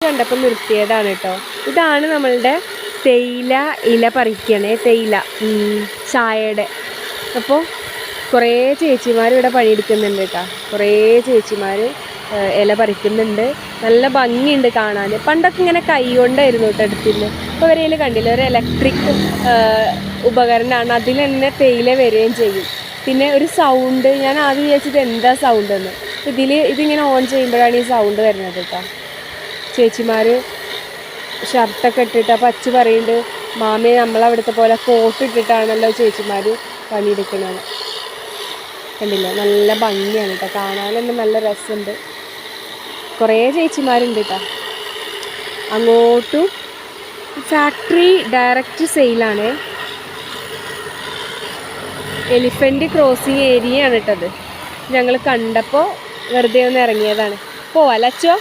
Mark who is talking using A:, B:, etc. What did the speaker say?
A: കണ്ടപ്പോൾ നിർത്തിയതാണ് കേട്ടോ. ഇതാണ് നമ്മളുടെ തേയില ഇല പറിക്കണേ, തേയില ചായയുടെ. അപ്പോൾ കുറേ ചേച്ചിമാർ ഇവിടെ പണിയെടുക്കുന്നുണ്ട് കേട്ടോ. കുറേ ചേച്ചിമാർ ഇല പറിക്കുന്നുണ്ട്. നല്ല ഭംഗിയുണ്ട് കാണാൻ. പണ്ടൊക്കെ ഇങ്ങനെ കൈ കൊണ്ടായിരുന്നു കേട്ടോ എടുത്തിരുന്നു. ഇപ്പോൾ വരെയിൽ കണ്ടില്ല, ഒരു ഇലക്ട്രിക് ഉപകരണമാണ്, അതിൽ തന്നെ തേയില വരികയും ചെയ്യും. പിന്നെ ഒരു സൗണ്ട്, ഞാൻ ആദ്യം വിചാരിച്ചത് എന്താ സൗണ്ട് എന്ന്. ഇതിങ്ങനെ ഓൺ ചെയ്യുമ്പോഴാണ് ഈ സൗണ്ട് വരുന്നത് കേട്ടോ. ചേച്ചിമാർ ഷർട്ടൊക്കെ ഇട്ടിട്ട്, അപ്പം അച്ഛൻ പറയുന്നുണ്ട്, മാമയെ നമ്മളവിടുത്തെ പോലെ കോട്ട് ഇട്ടിട്ടാണല്ലോ ചേച്ചിമാർ പണിയെടുക്കുന്നത്. കണ്ടില്ല, നല്ല ഭംഗിയാണ് കേട്ടോ കാണാൻ, തന്നെ നല്ല രസമുണ്ട്. കുറേ ചേച്ചിമാരുണ്ട് കേട്ടോ. അങ്ങോട്ടും ഫാക്ടറി ഡയറക്റ്റ് സെയിലാണ്. എലിഫൻ്റ് ക്രോസിങ് ഏരിയയാണ് കേട്ടത്. ഞങ്ങൾ കണ്ടപ്പോൾ വെറുതെ ഒന്ന് ഇറങ്ങിയതാണ്. പോവാലോ അച്ചോ?